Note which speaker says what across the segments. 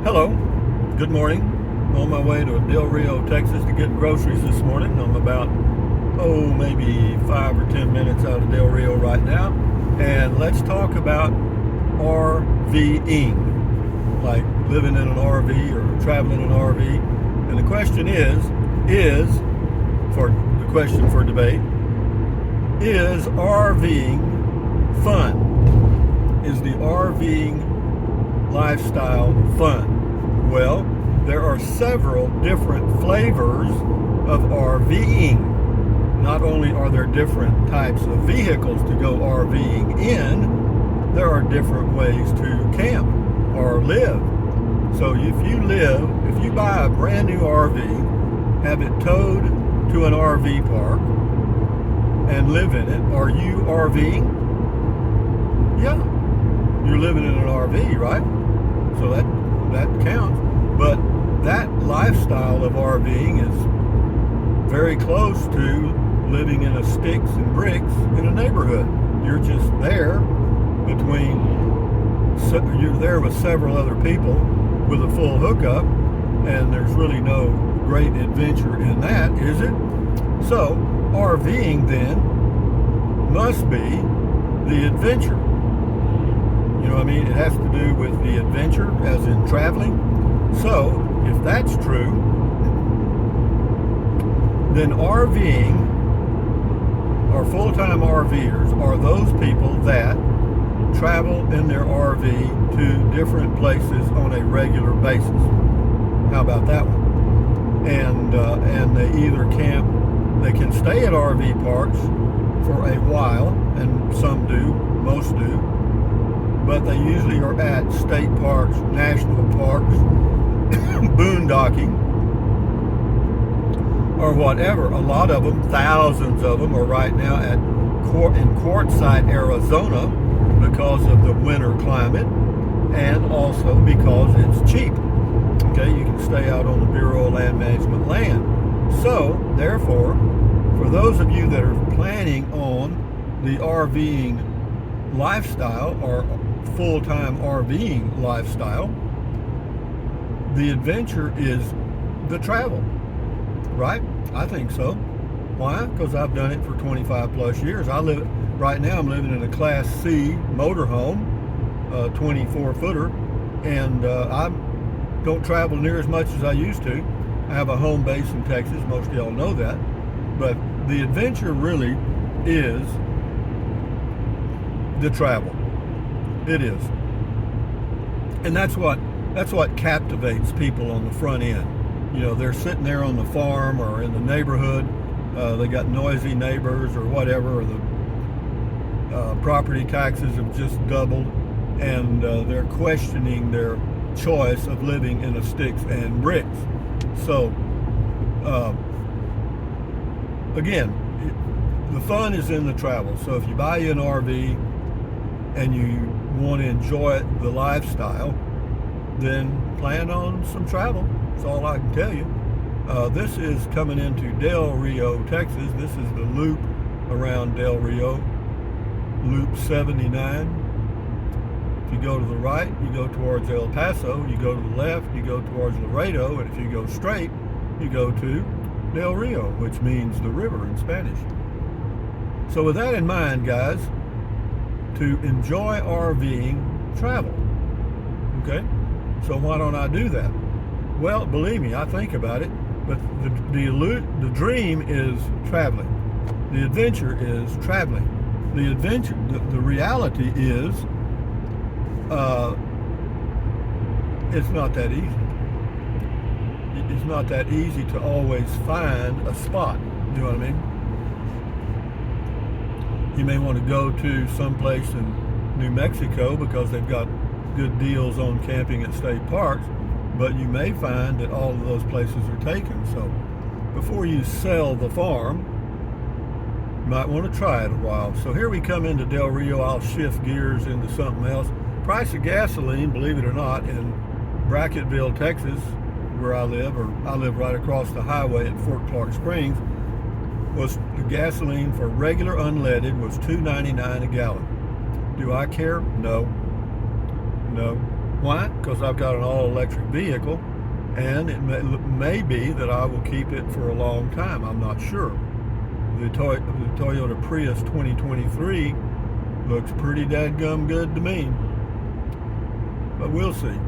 Speaker 1: Hello, good morning. On my way to Del Rio, Texas to get groceries this morning. I'm about, maybe 5 or 10 minutes out of Del Rio right now. And let's talk about RVing, like living in an RV or traveling in an RV. And the question for the question for debate, is RVing fun? Is the RVing lifestyle fun? Well, there are several different flavors of RVing. Not only are there different types of vehicles to go RVing in, there are different ways to camp or live. So if you buy a brand new RV, have it towed to an RV park and live in it, are you RVing? Yeah, you're living in an RV, right? So that counts. But that lifestyle of RVing is very close to living in a sticks and bricks in a neighborhood. You're just there you're there with several other people with a full hookup, and there's really no great adventure in that, is it? So RVing then must be the adventure. You know what I mean? It has to do with the adventure, as in traveling. So, if that's true, then RVing, or full-time RVers, are those people that travel in their RV to different places on a regular basis. How about that one? And they either they can stay at RV parks for a while, and some do, most do, but they usually are at state parks, national parks, boondocking, or whatever. A lot of them, thousands of them, are right now in Quartzsite, Arizona, because of the winter climate, and also because it's cheap. Okay, you can stay out on the Bureau of Land Management land. So, therefore, for those of you that are planning on the RVing lifestyle or full-time RVing lifestyle, the adventure is the travel, right? I think so. Why? Because I've done it for 25 plus years. Right now I'm living in a Class C motorhome, 24-footer, and I don't travel near as much as I used to. I have a home base in Texas. Most of y'all know that. But the adventure really is the travel. It is. And that's what captivates people on the front end. You know, they're sitting there on the farm or in the neighborhood. They got noisy neighbors or whatever, or the property taxes have just doubled, and they're questioning their choice of living in a sticks and bricks. So, again, the fun is in the travel. So if you buy you an RV and you want to enjoy the lifestyle, then plan on some travel. That's all I can tell you. This is coming into Del Rio, Texas. This is the loop around Del Rio, Loop 79. If you go to the right, you go towards El Paso. You go to the left, you go towards Laredo. And if you go straight, you go to Del Rio, which means the river in Spanish. So with that in mind, guys, to enjoy RVing, travel. Okay? So why don't I do that? Well, believe me, I think about it, but the dream is traveling. The adventure is traveling. The reality is, it's not that easy. It's not that easy to always find a spot. You know what I mean? You may want to go to someplace in New Mexico because they've got good deals on camping at state parks, but you may find that all of those places are taken. So before you sell the farm, you might want to try it a while. So here we come into Del Rio. I'll shift gears into something else. Price of gasoline, believe it or not, in Bracketville, Texas, where I live right across the highway at Fort Clark Springs, was the gasoline for regular unleaded was $2.99 a gallon. Do I care? No. Why? Because I've got an all-electric vehicle, and it may be that I will keep it for a long time. I'm not sure. The Toyota Prius 2023 looks pretty dadgum good to me, but we'll see.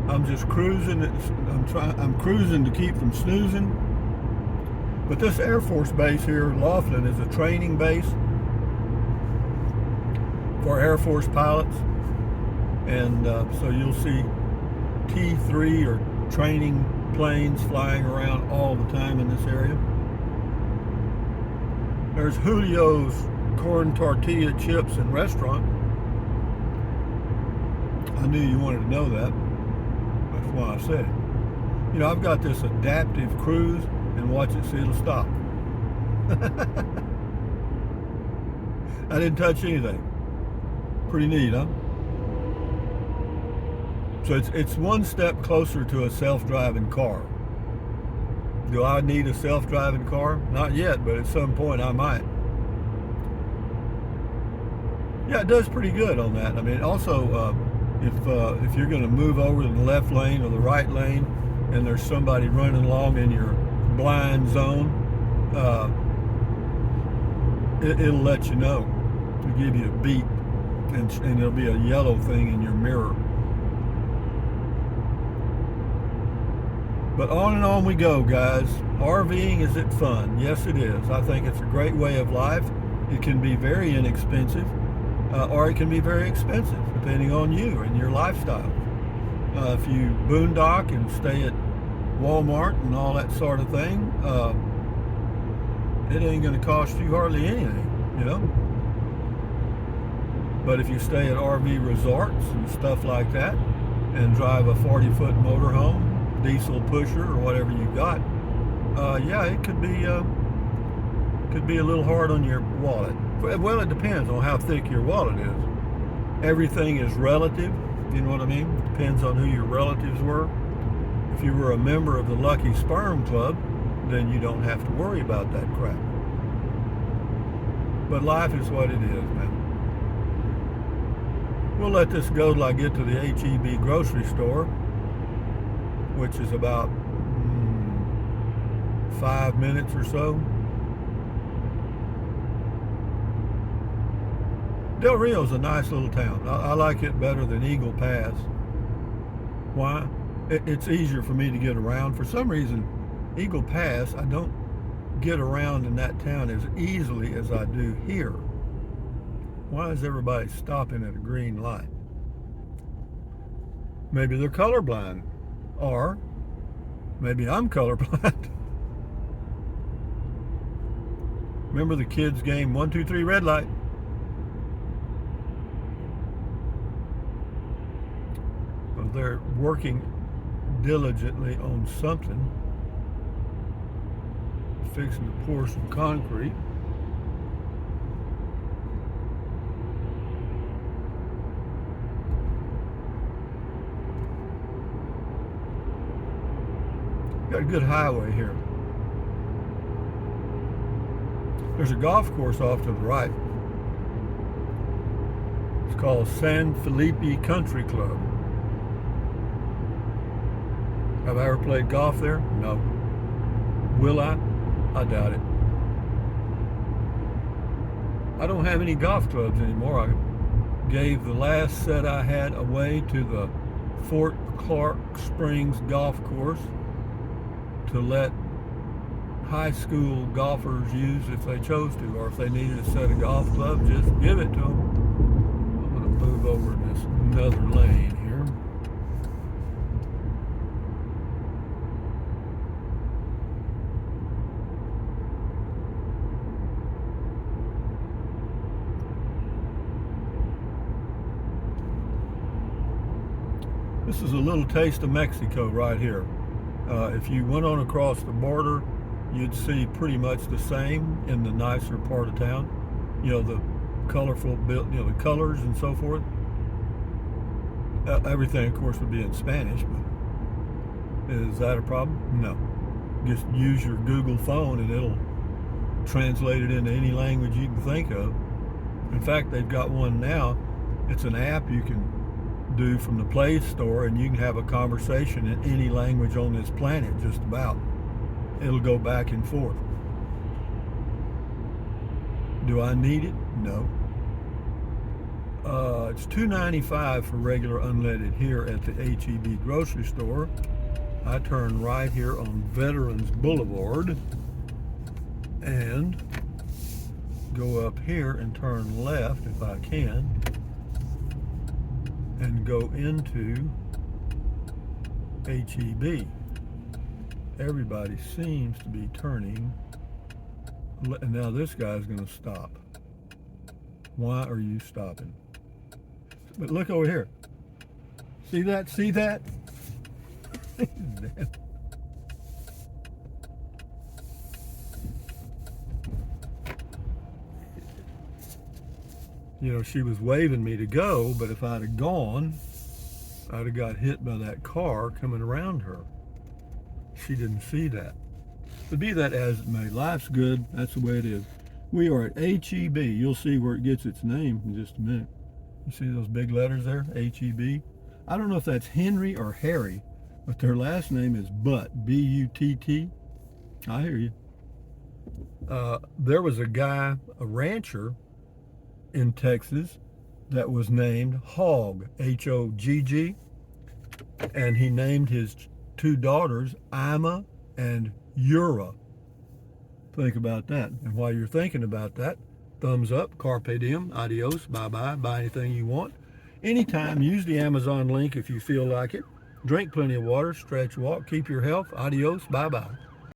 Speaker 1: I'm just cruising. I'm cruising to keep from snoozing. But this Air Force base here, Laughlin, is a training base for Air Force pilots, and so you'll see T3 or training planes flying around all the time in this area. There's Julio's corn tortilla chips and restaurant. I knew you wanted to know that. That's why I said it. You know, I've got this adaptive cruise, and watch it, see, it'll stop. I didn't touch anything. Pretty neat, huh? So it's one step closer to a self-driving car. Do I need a self-driving car? Not yet, but at some point I might. Yeah, it does pretty good on that. I mean, also, if you're going to move over to the left lane or the right lane, and there's somebody running along in your blind zone, it'll let you know. It'll give you a beep, and there'll be a yellow thing in your mirror. But on and on we go, guys. RVing, is it fun? Yes, it is. I think it's a great way of life. It can be very inexpensive, or it can be very expensive, depending on you and your lifestyle. If you boondock and stay at Walmart and all that sort of thing, it ain't going to cost you hardly anything, you know. But if you stay at RV resorts and stuff like that, and drive a 40-foot motorhome, diesel pusher, or whatever you got, yeah, it could be a little hard on your wallet. Well, it depends on how thick your wallet is. Everything is relative, you know what I mean? Depends on who your relatives were. If you were a member of the Lucky Sperm Club, then you don't have to worry about that crap. But life is what it is, man. We'll let this go till I get to the H-E-B grocery store, which is about 5 minutes or so. Del Rio's a nice little town. I like it better than Eagle Pass. Why? It's easier for me to get around. For some reason, Eagle Pass, I don't get around in that town as easily as I do here. Why is everybody stopping at a green light? Maybe they're colorblind, or maybe I'm colorblind. Remember the kids' game, 1, 2, 3, red light. Well, they're working diligently on something, fixing to pour some concrete. Got a good highway here. There's a golf course off to the right. It's called San Felipe Country Club. Have I ever played golf there? No. Will I? I doubt it. I don't have any golf clubs anymore. I gave the last set I had away to the Fort Clark Springs Golf Course to let high school golfers use if they chose to, or if they needed a set of golf clubs, just give it to them. I'm going to move over in this another lane here. This is a little taste of Mexico right here. If you went on across the border, you'd see pretty much the same in the nicer part of town. You know, the colorful built, you know, the colors and so forth. Everything, of course, would be in Spanish, but is that a problem? No. Just use your Google phone and it'll translate it into any language you can think of. In fact, they've got one now. It's an app you can do from the Play Store, and you can have a conversation in any language on this planet, just about. It'll go back and forth. Do I need it? No. It's $2.95 for regular unleaded here at the H-E-B grocery store. I turn right here on Veterans Boulevard and go up here and turn left if I can and go into H-E-B. Everybody seems to be turning. And now this guy's going to stop. Why are you stopping? But look over here. See that? See that? You know, she was waving me to go, but if I'd have gone, I'd have got hit by that car coming around her. She didn't see that. But be that as it may, life's good. That's the way it is. We are at H-E-B. You'll see where it gets its name in just a minute. You see those big letters there? H-E-B. I don't know if that's Henry or Harry, but their last name is Butt. B-U-T-T. I hear you. There was a guy, a rancher in Texas, that was named Hogg, H-O-G-G, and he named his two daughters Ima and Ura. Think about that. And while you're thinking about that, thumbs up, carpe diem, adios, bye-bye, buy anything you want. Anytime, use the Amazon link if you feel like it. Drink plenty of water, stretch, walk, keep your health, adios, bye-bye.